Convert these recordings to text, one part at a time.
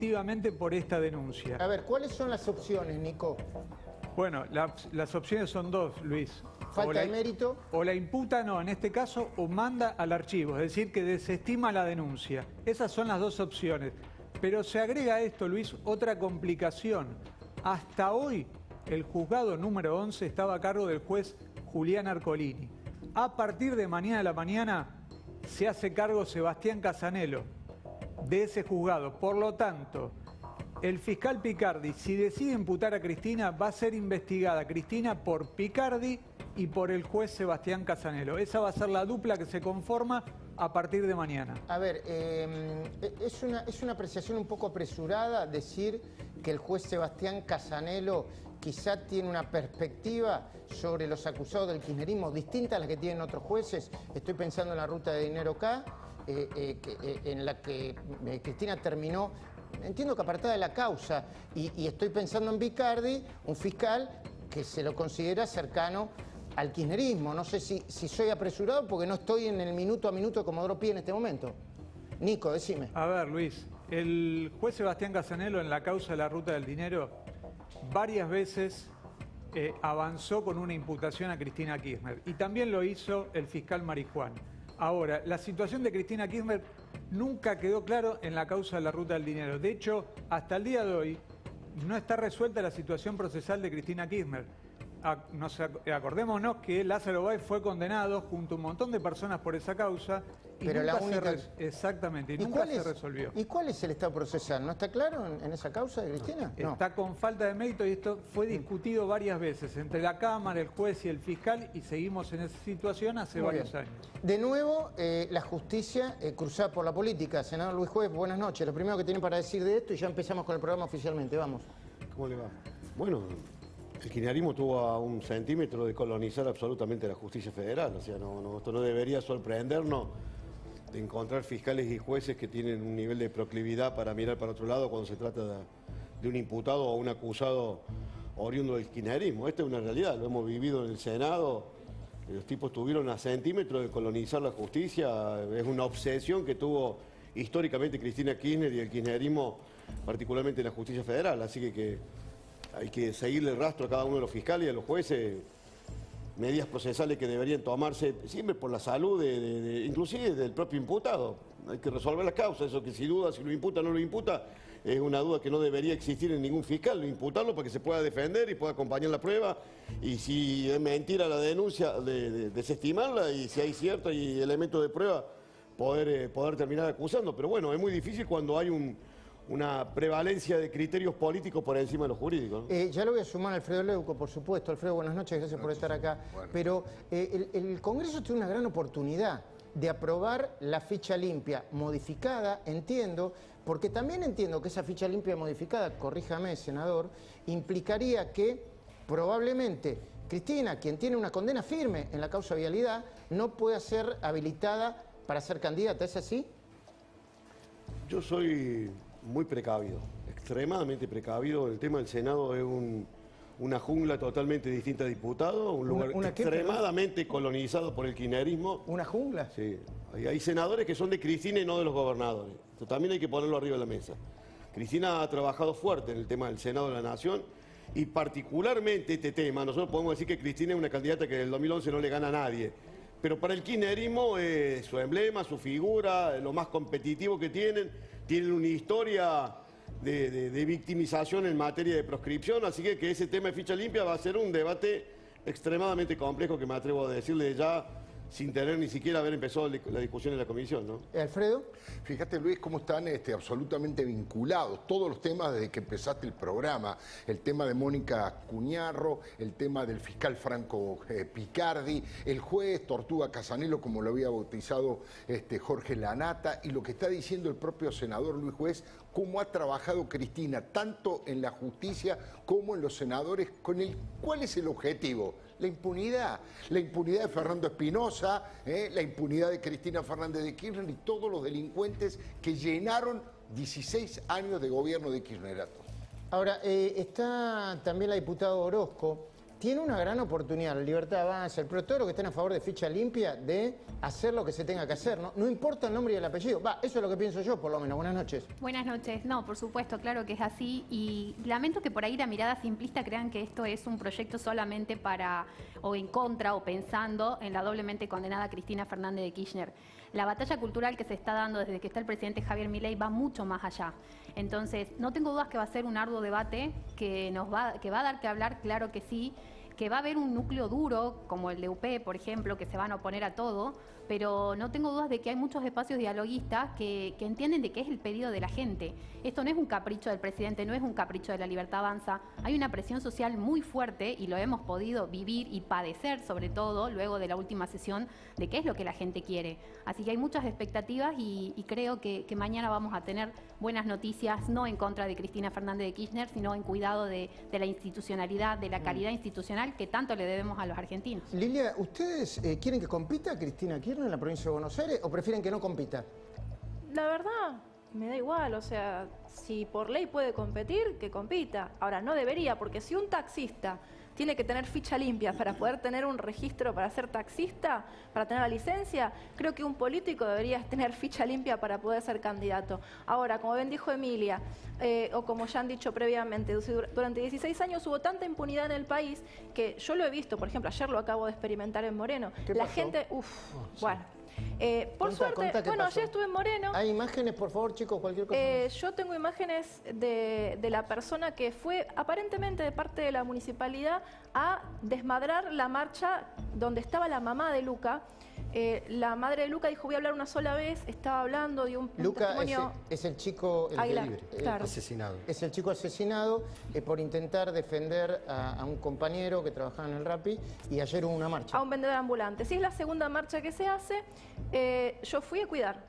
efectivamente por esta denuncia. A ver, ¿cuáles son las opciones, Nico? Bueno, las opciones son dos, Luis. Falta de mérito. O la imputa, no, en este caso, o manda al archivo, es decir, que desestima la denuncia. Esas son las dos opciones. Pero se agrega a esto, Luis, otra complicación. Hasta hoy, el juzgado número 11 estaba a cargo del juez Julián Arcolini. A partir de mañana a la mañana se hace cargo Sebastián Casanello de ese juzgado. Por lo tanto, el fiscal Picardi, si decide imputar a Cristina, va a ser investigada Cristina por Picardi y por el juez Sebastián Casanello. Esa va a ser la dupla que se conforma a partir de mañana. A ver, es una apreciación un poco apresurada decir que el juez Sebastián Casanello quizá tiene una perspectiva sobre los acusados del kirchnerismo distinta a la que tienen otros jueces. Estoy pensando en la ruta de dinero K, en la que Cristina terminó, entiendo que apartada de la causa, y estoy pensando en Picardi, un fiscal que se lo considera cercano al kirchnerismo. No sé si soy apresurado porque no estoy en el minuto a minuto de Comodoro Pi en este momento. Nico, decime. A ver, Luis, el juez Sebastián Casanello en la causa de la ruta del dinero varias veces avanzó con una imputación a Cristina Kirchner y también lo hizo el fiscal Marijuán. Ahora, la situación de Cristina Kirchner nunca quedó claro en la causa de la ruta del dinero. De hecho, hasta el día de hoy no está resuelta la situación procesal de Cristina Kirchner. Acordémonos que Lázaro Báez fue condenado junto a un montón de personas por esa causa y pero nunca la única... exactamente, y nunca se resolvió. ¿Y cuál es el estado procesal? ¿No está claro en esa causa de Cristina? No. Está con falta de mérito y esto fue discutido varias veces entre la Cámara, el juez y el fiscal y seguimos en esa situación hace varios años. De nuevo, la justicia cruzada por la política. Senador Luis Juez, buenas noches. Lo primero que tiene para decir de esto y ya empezamos con el programa oficialmente. Vamos. ¿Cómo le va? Bueno, el kirchnerismo tuvo a un centímetro de colonizar absolutamente la justicia federal. O sea, esto no debería sorprendernos de encontrar fiscales y jueces que tienen un nivel de proclividad para mirar para otro lado cuando se trata de un imputado o un acusado oriundo del kirchnerismo. Esta es una realidad, lo hemos vivido en el Senado. Los tipos tuvieron a centímetros de colonizar la justicia. Es una obsesión que tuvo históricamente Cristina Kirchner y el kirchnerismo, particularmente en la justicia federal. Así que hay que seguirle el rastro a cada uno de los fiscales y a los jueces, medidas procesales que deberían tomarse siempre por la salud, inclusive del propio imputado. Hay que resolver las causas, eso que si duda, si lo imputa o no lo imputa, es una duda que no debería existir en ningún fiscal, imputarlo para que se pueda defender y pueda acompañar la prueba, y si es mentira la denuncia, desestimarla, y si hay ciertos elementos de prueba, poder terminar acusando. Pero bueno, es muy difícil cuando hay una prevalencia de criterios políticos por encima de los jurídicos, ¿no? Ya lo voy a sumar a Alfredo Leuco, por supuesto. Alfredo, buenas noches, gracias por estar acá. Bueno. Pero el Congreso tiene una gran oportunidad de aprobar la ficha limpia modificada, entiendo, porque también entiendo que esa ficha limpia modificada, corríjame, senador, implicaría que probablemente Cristina, quien tiene una condena firme en la causa vialidad, no pueda ser habilitada para ser candidata. ¿Es así? Yo soy muy precavido, extremadamente precavido. El tema del Senado es una jungla totalmente distinta a diputados, un lugar extremadamente colonizado por el kirchnerismo. ¿Una jungla? Sí. Hay senadores que son de Cristina y no de los gobernadores. Esto también hay que ponerlo arriba de la mesa. Cristina ha trabajado fuerte en el tema del Senado de la Nación y particularmente este tema. Nosotros podemos decir que Cristina es una candidata que en el 2011 no le gana a nadie. Pero para el kirchnerismo es su emblema, su figura, lo más competitivo que tienen una historia de victimización en materia de proscripción, así que ese tema de ficha limpia va a ser un debate extremadamente complejo que me atrevo a decirle ya sin tener ni siquiera haber empezado la discusión en la comisión, ¿no? ¿Alfredo? Fíjate, Luis, cómo están absolutamente vinculados todos los temas desde que empezaste el programa. El tema de Mónica Cuñarro, el tema del fiscal Franco Picardi, el juez Tortuga Casanello, como lo había bautizado Jorge Lanata, y lo que está diciendo el propio senador Luis Juez, cómo ha trabajado Cristina, tanto en la justicia como en los senadores, ¿cuál es el objetivo? La impunidad de Fernando Espinosa, la impunidad de Cristina Fernández de Kirchner y todos los delincuentes que llenaron 16 años de gobierno de kirchnerirato. Ahora, está también la diputada Orozco, tiene una gran oportunidad, la Libertad Avanza, el PRO, todos los que estén a favor de ficha limpia, de hacer lo que se tenga que hacer, ¿no? No importa el nombre y el apellido. Eso es lo que pienso yo, por lo menos. Buenas noches. Buenas noches. No, por supuesto, claro que es así. Y lamento que por ahí la mirada simplista crean que esto es un proyecto solamente para, o en contra, o pensando en la doblemente condenada Cristina Fernández de Kirchner. La batalla cultural que se está dando desde que está el presidente Javier Milei va mucho más allá. Entonces, no tengo dudas que va a ser un arduo debate, que va a dar que hablar, claro que sí, que va a haber un núcleo duro, como el de UP, por ejemplo, que se van a oponer a todo, pero no tengo dudas de que hay muchos espacios dialoguistas que entienden de qué es el pedido de la gente. Esto no es un capricho del presidente, no es un capricho de la Libertad Avanza. Hay una presión social muy fuerte y lo hemos podido vivir y padecer, sobre todo, luego de la última sesión, de qué es lo que la gente quiere. Así que hay muchas expectativas y creo que mañana vamos a tener buenas noticias, no en contra de Cristina Fernández de Kirchner, sino en cuidado de la institucionalidad, de la calidad institucional que tanto le debemos a los argentinos. Lilia, ¿ustedes quieren que compita Cristina Kirchner en la provincia de Buenos Aires o prefieren que no compita? La verdad, me da igual, o sea, si por ley puede competir, que compita. Ahora, no debería, porque si un taxista tiene que tener ficha limpia para poder tener un registro para ser taxista, para tener la licencia, creo que un político debería tener ficha limpia para poder ser candidato. Ahora, como bien dijo Emilia, o como ya han dicho previamente, durante 16 años hubo tanta impunidad en el país que yo lo he visto, por ejemplo, ayer lo acabo de experimentar en Moreno. La gente, bueno. Por suerte, bueno, ayer estuve en Moreno. ¿Hay imágenes, por favor, chicos? Cualquier cosa. Yo tengo imágenes de la persona que fue aparentemente de parte de la municipalidad a desmadrar la marcha donde estaba la mamá de Luca. La madre de Luca dijo, voy a hablar una sola vez, estaba hablando de un testimonio... Es el chico claro. asesinado. Es el chico asesinado por intentar defender a un compañero que trabajaba en el Rappi y ayer hubo una marcha. A un vendedor ambulante. Si es la segunda marcha que se hace, yo fui a cuidar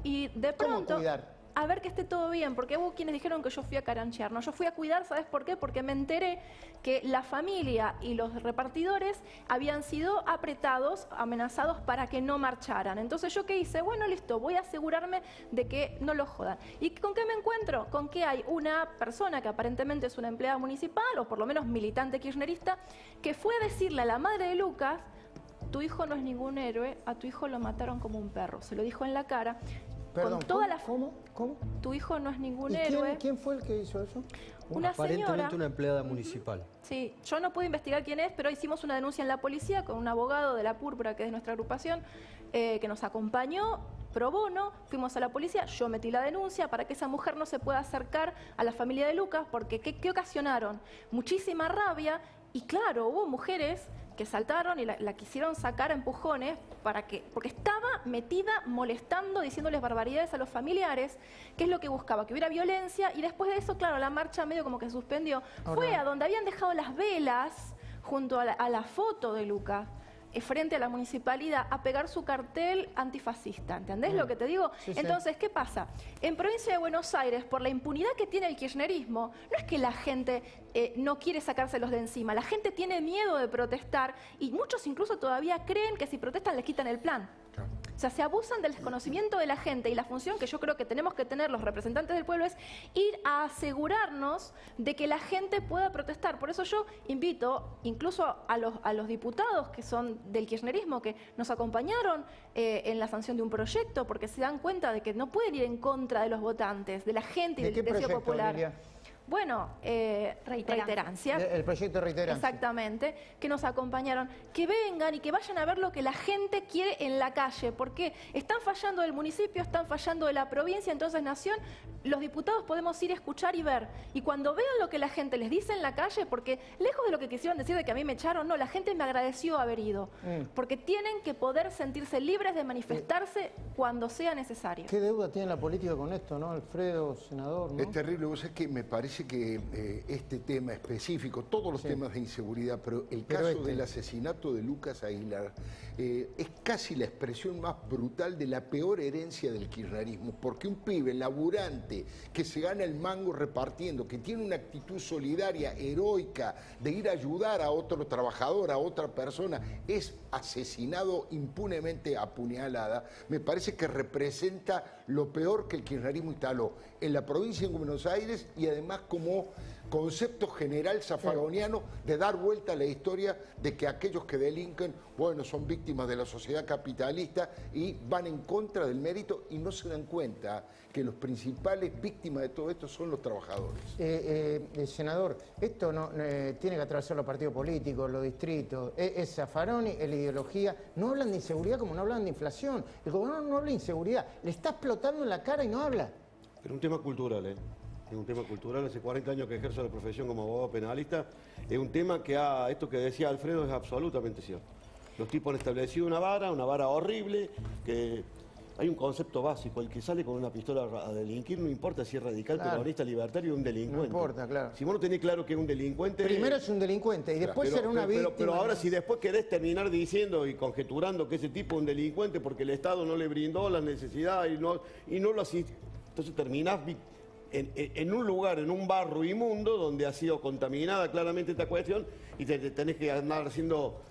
y de pronto... ¿Cómo cuidar? A ver que esté todo bien, porque hubo quienes dijeron que yo fui a caranchear. No, yo fui a cuidar, ¿sabes por qué? Porque me enteré que la familia y los repartidores habían sido apretados, amenazados para que no marcharan. Entonces, ¿yo qué hice? Bueno, listo, voy a asegurarme de que no lo jodan. ¿Y con qué me encuentro? Con que hay una persona que aparentemente es una empleada municipal, o por lo menos militante kirchnerista, que fue a decirle a la madre de Lucas, tu hijo no es ningún héroe, a tu hijo lo mataron como un perro. Se lo dijo en la cara. Perdón, con toda ¿Cómo? Tu hijo no es ningún ¿Y héroe. ¿Quién fue el que hizo eso? Aparentemente señora. una empleada municipal. Sí, yo no pude investigar quién es, pero hicimos una denuncia en la policía con un abogado de la Púrpura, que es de nuestra agrupación, que nos acompañó pro bono. Fuimos a la policía, yo metí la denuncia para que esa mujer no se pueda acercar a la familia de Lucas, porque ¿qué ocasionaron? Muchísima rabia. Y claro, hubo mujeres que saltaron y la quisieron sacar a empujones porque estaba metida molestando, diciéndoles barbaridades a los familiares, que es lo que buscaba, que hubiera violencia, y después de eso, claro, la marcha medio como que suspendió. Fue a donde habían dejado las velas junto a la foto de Lucas, frente a la municipalidad, a pegar su cartel antifascista. ¿Entendés lo que te digo? Sí, sí. Entonces, ¿qué pasa? En provincia de Buenos Aires, por la impunidad que tiene el kirchnerismo, no es que la gente no quiere sacárselos de encima, la gente tiene miedo de protestar y muchos incluso todavía creen que si protestan les quitan el plan. O sea, se abusan del desconocimiento de la gente, y la función que yo creo que tenemos que tener los representantes del pueblo es ir a asegurarnos de que la gente pueda protestar. Por eso yo invito incluso a los diputados que son del kirchnerismo, que nos acompañaron en la sanción de un proyecto, porque se dan cuenta de que no pueden ir en contra de los votantes, de la gente y del deseo popular. Lilia? Bueno, reiterancia. El proyecto de reiterancia. Exactamente, que nos acompañaron, que vengan y que vayan a ver lo que la gente quiere en la calle, porque están fallando del municipio, están fallando de la provincia, entonces Nación, los diputados podemos ir a escuchar y ver, y cuando vean lo que la gente les dice en la calle, porque lejos de lo que quisieron decir de que a mí me echaron, no, la gente me agradeció haber ido, porque tienen que poder sentirse libres de manifestarse cuando sea necesario. ¿Qué deuda tiene la política con esto, no, Alfredo, senador? ¿No? Es terrible, vos sabés que me parece que este tema específico, todos los temas de inseguridad, pero el caso del asesinato de Lucas Aguilar es casi la expresión más brutal de la peor herencia del kirchnerismo, porque un pibe laburante que se gana el mango repartiendo, que tiene una actitud solidaria, heroica, de ir a ayudar a otro trabajador, a otra persona, es asesinado impunemente a puñalada. Me parece que representa lo peor que el kirchnerismo instaló en la provincia de Buenos Aires y además como concepto general zaffaroniano de dar vuelta a la historia de que aquellos que delinquen, bueno, son víctimas de la sociedad capitalista y van en contra del mérito y no se dan cuenta que los principales víctimas de todo esto son los trabajadores. Senador, esto no tiene que atravesar los partidos políticos, los distritos, es Zaffaroni, es la ideología. No hablan de inseguridad como no hablan de inflación. El gobierno no habla de inseguridad, le está explotando en la cara y no habla. Pero un tema cultural, ¿eh? Es un tema cultural, hace 40 años que ejerzo la profesión como abogado penalista, es un tema que esto que decía Alfredo es absolutamente cierto. Los tipos han establecido una vara horrible, que hay un concepto básico, el que sale con una pistola a delinquir, no importa si es radical, claro, peronista, libertario o un delincuente. No importa, claro. Si vos no tenés claro que es un delincuente... Primero es un delincuente y después será una víctima. Pero ahora si después querés terminar diciendo y conjeturando que ese tipo es un delincuente porque el Estado no le brindó la necesidad y no lo asiste, entonces terminás en un lugar, en un barro inmundo donde ha sido contaminada claramente esta cuestión y tenés que andar haciendo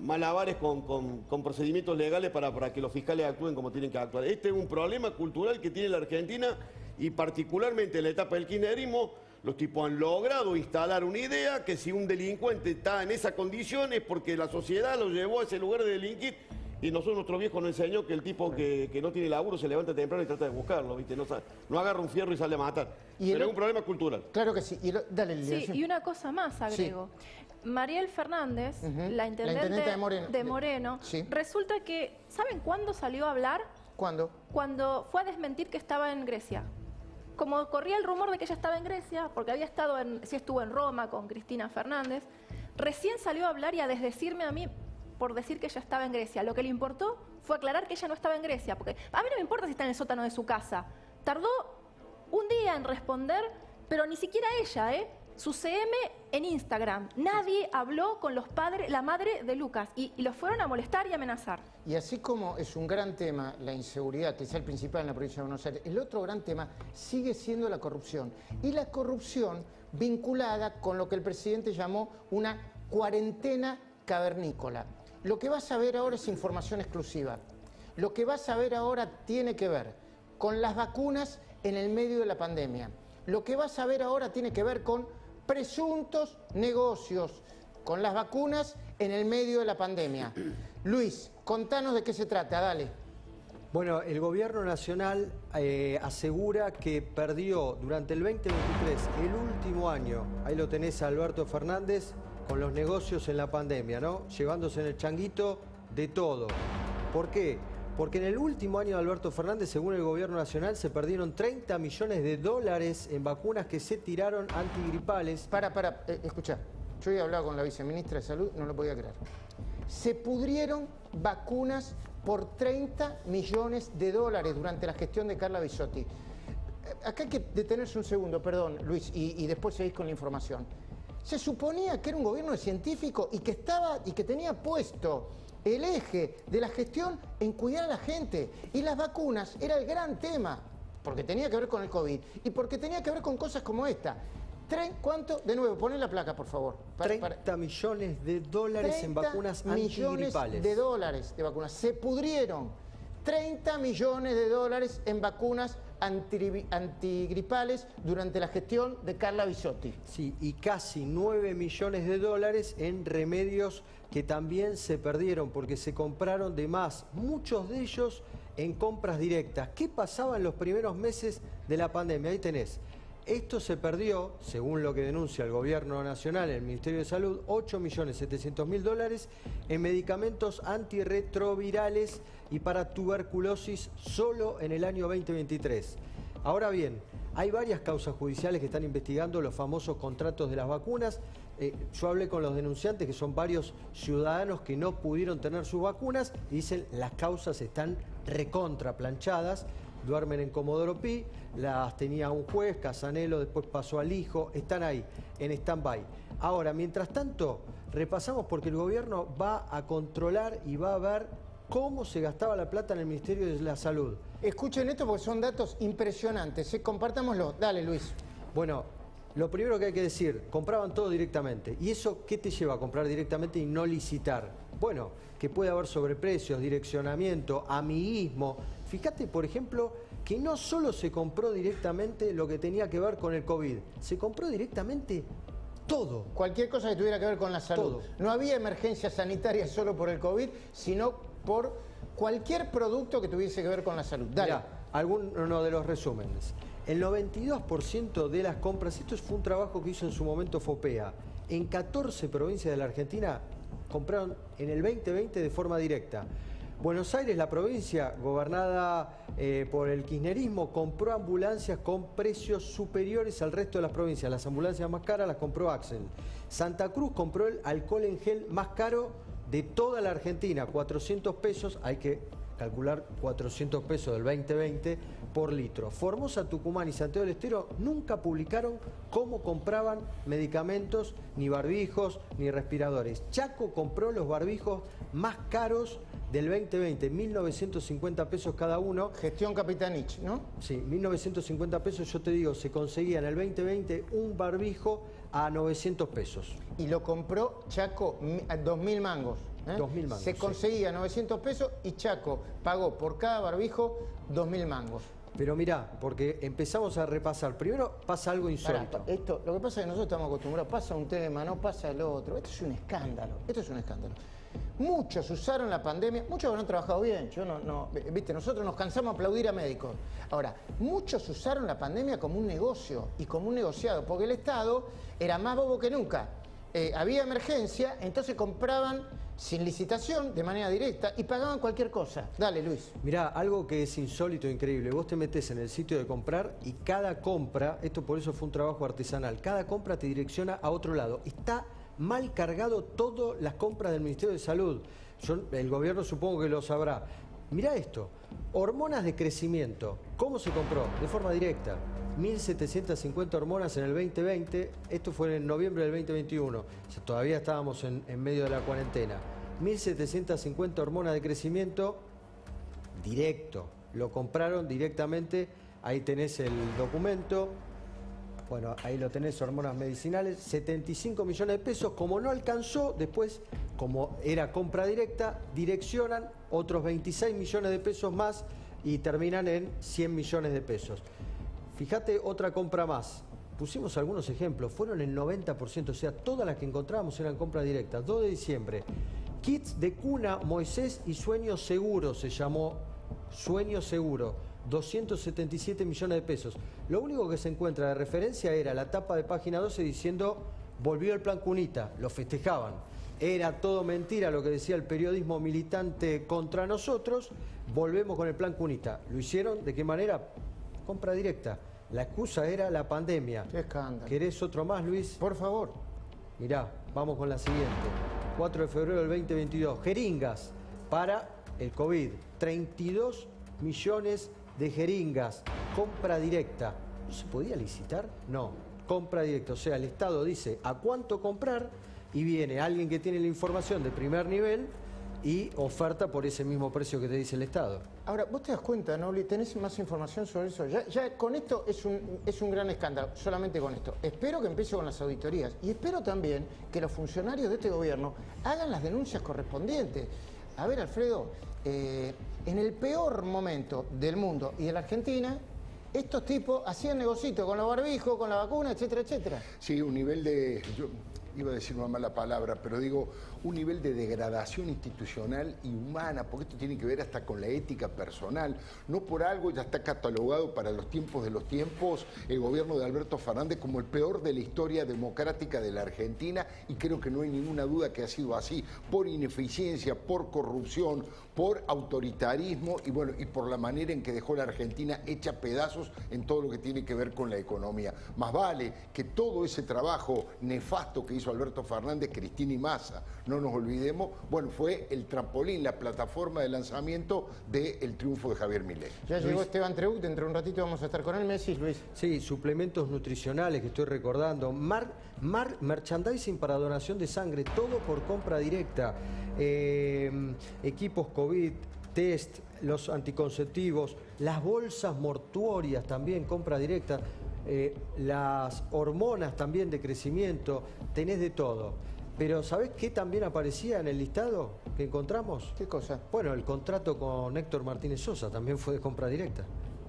malabares con procedimientos legales para que los fiscales actúen como tienen que actuar. Este es un problema cultural que tiene la Argentina y particularmente en la etapa del kirchnerismo. Los tipos han logrado instalar una idea que si un delincuente está en esa condición es porque la sociedad lo llevó a ese lugar de delinquir. Y nosotros, nuestro viejo nos enseñó que el tipo que no tiene laburo se levanta temprano y trata de buscarlo, ¿viste? No agarra un fierro y sale a matar. Pero es un problema cultural. Claro que sí. Dale, Liliana. Sí, y una cosa más agrego. Sí. Mariel Fernández, la intendente de Moreno, sí, resulta que, ¿saben cuándo salió a hablar? ¿Cuándo? Cuando fue a desmentir que estaba en Grecia. Como corría el rumor de que ella estaba en Grecia, porque había estado sí estuvo en Roma con Cristina Fernández, recién salió a hablar y a desdecirme a mí por decir que ella estaba en Grecia. Lo que le importó fue aclarar que ella no estaba en Grecia, porque a mí no me importa si está en el sótano de su casa. Tardó un día en responder, pero ni siquiera ella, su CM en Instagram. Nadie habló con los padres, la madre de Lucas, y los fueron a molestar y amenazar. Y así como es un gran tema la inseguridad, que es el principal en la provincia de Buenos Aires, el otro gran tema sigue siendo la corrupción. Y la corrupción vinculada con lo que el presidente llamó una cuarentena cavernícola. Lo que vas a ver ahora es información exclusiva. Lo que vas a ver ahora tiene que ver con las vacunas en el medio de la pandemia. Lo que vas a ver ahora tiene que ver con presuntos negocios con las vacunas en el medio de la pandemia. Luis, contanos de qué se trata, dale. Bueno, el gobierno nacional asegura que perdió durante el 2023, el último año, ahí lo tenés a Alberto Fernández, con los negocios en la pandemia, ¿no? Llevándose en el changuito de todo. ¿Por qué? Porque en el último año de Alberto Fernández, según el gobierno nacional, se perdieron 30 millones de dólares en vacunas que se tiraron antigripales. Escuchá, yo he hablado con la viceministra de Salud, no lo podía creer. Se pudrieron vacunas por 30 millones de dólares durante la gestión de Carla Bisotti. Acá hay que detenerse un segundo, perdón, Luis, y después seguís con la información. Se suponía que era un gobierno de científicos y que tenía puesto el eje de la gestión en cuidar a la gente. Y las vacunas era el gran tema, porque tenía que ver con el COVID y porque tenía que ver con cosas como esta. ¿Cuánto? De nuevo, poné la placa, por favor. 30 millones de dólares en vacunas antigripales. 30 millones de dólares de vacunas. Se pudrieron 30 millones de dólares en vacunas antigripales durante la gestión de Carla Bisotti. Sí, y casi 9 millones de dólares en remedios que también se perdieron porque se compraron de más, muchos de ellos en compras directas. ¿Qué pasaba en los primeros meses de la pandemia? Ahí tenés. Esto se perdió, según lo que denuncia el Gobierno Nacional, el Ministerio de Salud, 8.700.000 dólares en medicamentos antirretrovirales y para tuberculosis solo en el año 2023. Ahora bien, hay varias causas judiciales que están investigando los famosos contratos de las vacunas. Yo hablé con los denunciantes, que son varios ciudadanos que no pudieron tener sus vacunas, y dicen las causas están recontra planchadas. Duermen en Comodoro Pi, las tenía un juez, Casanelo, después pasó al hijo, están ahí, en stand-by. Ahora, mientras tanto, repasamos porque el gobierno va a controlar y va a ver cómo se gastaba la plata en el Ministerio de la Salud. Escuchen esto porque son datos impresionantes, compartámoslo. Dale, Luis. Bueno, lo primero que hay que decir, compraban todo directamente. ¿Y eso qué te lleva a comprar directamente y no licitar? Bueno, que puede haber sobreprecios, direccionamiento, amiguismo, Fíjate, por ejemplo, que no solo se compró directamente lo que tenía que ver con el COVID, se compró directamente todo. Cualquier cosa que tuviera que ver con la salud. Todo. No había emergencia sanitaria solo por el COVID, sino por cualquier producto que tuviese que ver con la salud. Dale. Mirá, alguno de los resúmenes. El 92% de las compras, esto fue un trabajo que hizo en su momento FOPEA, en 14 provincias de la Argentina compraron en el 2020 de forma directa. Buenos Aires, la provincia gobernada por el kirchnerismo, compró ambulancias con precios superiores al resto de las provincias. Las ambulancias más caras las compró Axel. Santa Cruz compró el alcohol en gel más caro de toda la Argentina, 400 pesos, hay que calcular 400 pesos del 2020 por litro. Formosa, Tucumán y Santiago del Estero nunca publicaron cómo compraban medicamentos, ni barbijos, ni respiradores. Chaco compró los barbijos más caros del 2020, 1.950 pesos cada uno. Gestión Capitanich, ¿no? Sí, 1.950 pesos, yo te digo, se conseguía en el 2020 un barbijo a 900 pesos. Y lo compró Chaco a 2.000 mangos. 2.000 mangos, Se conseguía 900 pesos y Chaco pagó por cada barbijo 2.000 mangos. Pero mirá, porque empezamos a repasar. Primero pasa algo insólito. Pará, esto, lo que pasa es que nosotros estamos acostumbrados, pasa un tema, no pasa el otro. Esto es un escándalo, esto es un escándalo. Muchos usaron la pandemia, muchos han trabajado bien, viste, nosotros nos cansamos de aplaudir a médicos. Ahora, muchos usaron la pandemia como un negocio y como un negociado, porque el Estado era más bobo que nunca. Había emergencia, entonces compraban sin licitación, de manera directa, y pagaban cualquier cosa. Dale, Luis. Mirá, algo que es insólito e increíble. Vos te metés en el sitio de comprar y cada compra, esto por eso fue un trabajo artesanal, cada compra te direcciona a otro lado. Está mal cargado todas las compras del Ministerio de Salud. El gobierno supongo que lo sabrá. Mirá esto, hormonas de crecimiento. ¿Cómo se compró? De forma directa. 1.750 hormonas en el 2020, esto fue en noviembre del 2021, o sea, todavía estábamos en medio de la cuarentena. 1.750 hormonas de crecimiento directo, lo compraron directamente, ahí tenés el documento, bueno, ahí lo tenés, hormonas medicinales, 75 millones de pesos, como no alcanzó, después, como era compra directa, direccionan otros 26 millones de pesos más y terminan en 100 millones de pesos. Fíjate otra compra más. Pusimos algunos ejemplos. Fueron el 90%. O sea, todas las que encontramos eran compras directas. 2 de diciembre. Kits de cuna, Moisés y Sueño Seguro se llamó. Sueño Seguro. 277 millones de pesos. Lo único que se encuentra de referencia era la tapa de página 12 diciendo volvió el plan Cunita. Lo festejaban. Era todo mentira lo que decía el periodismo militante contra nosotros. Volvemos con el plan Cunita. ¿Lo hicieron? ¿De qué manera? Compra directa. La excusa era la pandemia. Qué escándalo. ¿Querés otro más, Luis? Por favor. Mirá, vamos con la siguiente. 4 de febrero del 2022. Jeringas para el COVID. 32 millones de jeringas. Compra directa. ¿No se podía licitar? No. Compra directa. O sea, el Estado dice a cuánto comprar y viene alguien que tiene la información de primer nivel y oferta por ese mismo precio que te dice el Estado. Ahora, vos te das cuenta, Noli, tenés más información sobre eso. Ya con esto es un gran escándalo, solamente con esto. Espero que empiece con las auditorías y espero también que los funcionarios de este gobierno hagan las denuncias correspondientes. A ver, Alfredo, en el peor momento del mundo y de la Argentina, estos tipos hacían negocito con los barbijos, con la vacuna, etcétera, etcétera. Sí, un nivel de... Iba a decir una mala palabra, pero digo, un nivel de degradación institucional y humana, porque esto tiene que ver hasta con la ética personal. No por algo ya está catalogado para los tiempos de los tiempos el gobierno de Alberto Fernández como el peor de la historia democrática de la Argentina, y creo que no hay ninguna duda que ha sido así, por ineficiencia, por corrupción, por autoritarismo y bueno, y por la manera en que dejó la Argentina hecha pedazos en todo lo que tiene que ver con la economía. Más vale que todo ese trabajo nefasto que hizo Alberto Fernández, Cristina y Massa, no nos olvidemos, bueno, fue el trampolín, la plataforma de lanzamiento del triunfo de Javier Milei. Ya llegó Esteban Treuc, dentro de un ratito vamos a estar con él. Messi, Luis. Sí, suplementos nutricionales que estoy recordando, merchandising para donación de sangre, todo por compra directa, equipos COVID, test, los anticonceptivos, las bolsas mortuorias también, compra directa, las hormonas también de crecimiento, tenés de todo. Pero ¿sabés qué también aparecía en el listado que encontramos? ¿Qué cosa? Bueno, el contrato con Héctor Martínez Sosa también fue de compra directa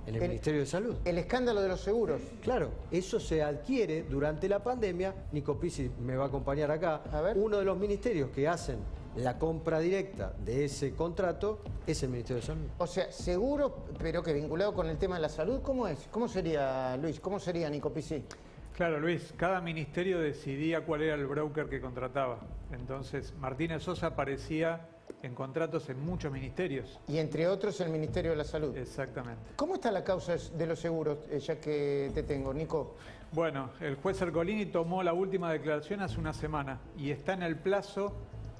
en el Ministerio de Salud. El escándalo de los seguros. Claro, eso se adquiere durante la pandemia. Nico Pizzi me va a acompañar acá. A ver. Uno de los ministerios que hacen la compra directa de ese contrato es el Ministerio de Salud. O sea, seguro, pero que vinculado con el tema de la salud, ¿cómo es? ¿Cómo sería, Luis? ¿Cómo sería, Nico Pizzi? Claro, Luis, cada ministerio decidía cuál era el broker que contrataba. Entonces, Martínez Sosa aparecía en contratos en muchos ministerios. Y entre otros el Ministerio de la Salud. Exactamente. ¿Cómo está la causa de los seguros, ya que te tengo, Nico? Bueno, el juez Ercolini tomó la última declaración hace una semana y está en el plazo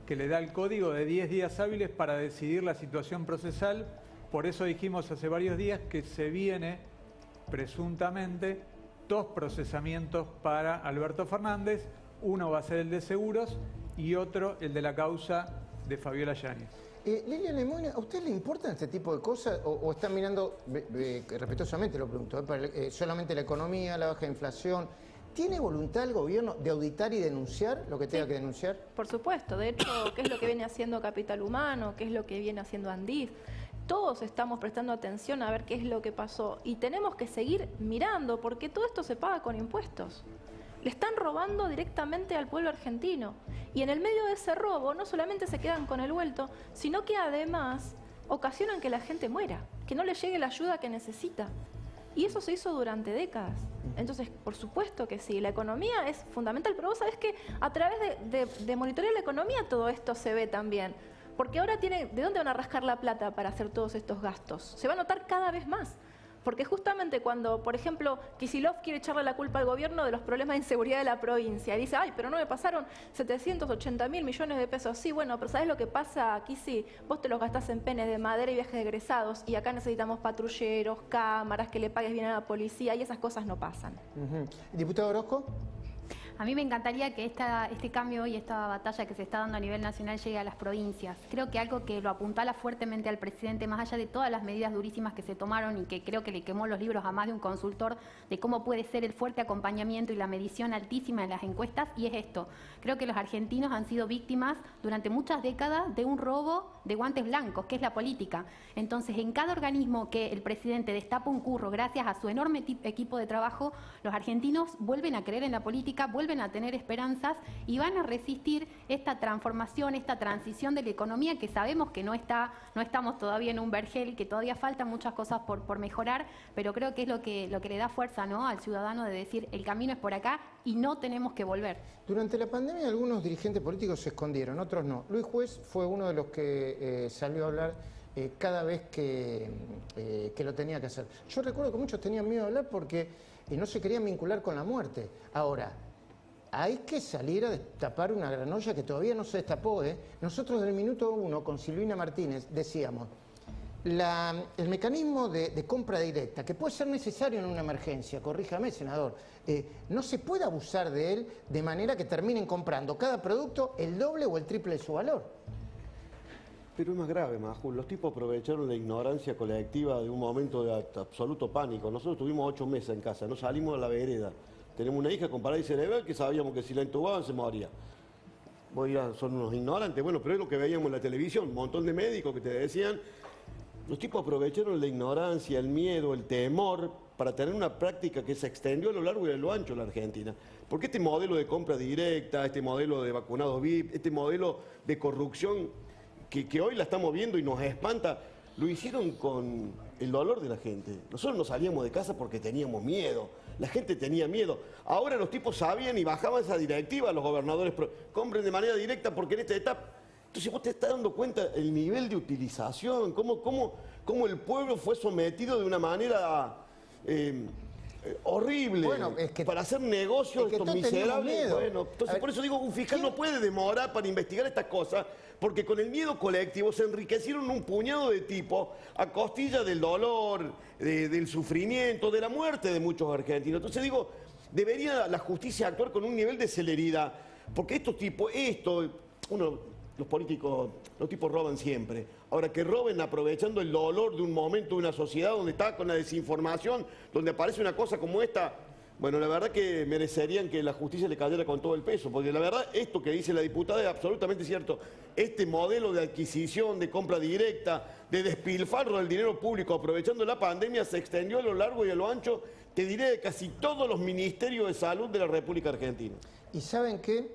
que le da el código de 10 días hábiles para decidir la situación procesal. Por eso dijimos hace varios días que se viene presuntamente 2 procesamientos para Alberto Fernández. Uno va a ser el de seguros y otro el de la causa de Fabiola Yáñez. Lilian Lemoyne, ¿a usted le importan este tipo de cosas o están mirando, respetuosamente lo pregunto, solamente la economía, la baja inflación? ¿Tiene voluntad el gobierno de auditar y denunciar lo que tenga que denunciar? Por supuesto, de hecho, ¿qué es lo que viene haciendo Capital Humano? ¿Qué es lo que viene haciendo Andif? Todos estamos prestando atención a ver qué es lo que pasó y tenemos que seguir mirando porque todo esto se paga con impuestos. Le están robando directamente al pueblo argentino y en el medio de ese robo no solamente se quedan con el vuelto, sino que además ocasionan que la gente muera, que no le llegue la ayuda que necesita. Y eso se hizo durante décadas. Entonces, por supuesto que sí, la economía es fundamental, pero vos sabés que a través de monitorear la economía todo esto se ve también. Porque ahora ¿de dónde van a rascar la plata para hacer todos estos gastos? Se va a notar cada vez más. Porque justamente cuando, por ejemplo, Kicillof quiere echarle la culpa al gobierno de los problemas de inseguridad de la provincia, y dice, ay, pero no me pasaron 780.000 millones de pesos. Sí, bueno, pero ¿sabés lo que pasa, Kisi? Vos te los gastás en penes de madera y viajes de egresados, y acá necesitamos patrulleros, cámaras, que le pagues bien a la policía, y esas cosas no pasan. Diputado Orozco. A mí me encantaría que este cambio y esta batalla que se está dando a nivel nacional llegue a las provincias. Creo que algo que lo apuntala fuertemente al presidente, más allá de todas las medidas durísimas que se tomaron y que creo que le quemó los libros a más de un consultor de cómo puede ser el fuerte acompañamiento y la medición altísima en las encuestas, y es esto. Creo que los argentinos han sido víctimas durante muchas décadas de un robo de guantes blancos, que es la política. Entonces, en cada organismo que el presidente destapa un curro, gracias a su enorme equipo de trabajo, los argentinos vuelven a creer en la política, vuelven a tener esperanzas y van a resistir esta transformación, esta transición de la economía que sabemos que no estamos todavía en un vergel, que todavía faltan muchas cosas por mejorar, pero creo que es lo que le da fuerza, ¿no?, al ciudadano de decir el camino es por acá y no tenemos que volver. Durante la pandemia algunos dirigentes políticos se escondieron, otros no. Luis Juez fue uno de los que salió a hablar cada vez que lo tenía que hacer. Yo recuerdo que muchos tenían miedo de hablar porque no se querían vincular con la muerte. Ahora, hay que salir a destapar una gran olla que todavía no se destapó. Nosotros del minuto 1 con Silvina Martínez decíamos, el mecanismo de compra directa, que puede ser necesario en una emergencia, corríjame, senador, no se puede abusar de él de manera que terminen comprando cada producto el doble o el triple de su valor. Pero es más grave, Maju. Los tipos aprovecharon la ignorancia colectiva de un momento de absoluto pánico. Nosotros tuvimos 8 meses en casa, no salimos a la vereda. Tenemos una hija con parálisis cerebral que sabíamos que si la entubaban se moría. Vos dirás, son unos ignorantes. Bueno, pero es lo que veíamos en la televisión, un montón de médicos que te decían. Los tipos aprovecharon la ignorancia, el miedo, el temor para tener una práctica que se extendió a lo largo y a lo ancho en la Argentina. Porque este modelo de compra directa, este modelo de vacunados VIP, este modelo de corrupción que hoy la estamos viendo y nos espanta, lo hicieron con el dolor de la gente. Nosotros no salíamos de casa porque teníamos miedo. La gente tenía miedo. Ahora los tipos sabían y bajaban esa directiva a los gobernadores. Compren de manera directa porque en esta etapa... Entonces vos te estás dando cuenta el nivel de utilización, cómo el pueblo fue sometido de una manera horrible, bueno, es que, para hacer negocios estos miserables. Bueno, entonces por eso digo, un fiscal no puede demorar para investigar estas cosas, porque con el miedo colectivo se enriquecieron un puñado de tipos a costilla del dolor, del sufrimiento, de la muerte de muchos argentinos. Entonces digo, debería la justicia actuar con un nivel de celeridad, porque estos tipos, los políticos, los tipos roban siempre. Ahora, que roben aprovechando el dolor de un momento de una sociedad donde está con la desinformación, donde aparece una cosa como esta, Bueno, la verdad que merecerían que la justicia le cayera con todo el peso, porque la verdad esto que dice la diputada es absolutamente cierto. Este modelo de adquisición, de compra directa, de despilfarro del dinero público aprovechando la pandemia se extendió a lo largo y a lo ancho, te diré, de casi todos los ministerios de salud de la República Argentina. ¿Y saben qué?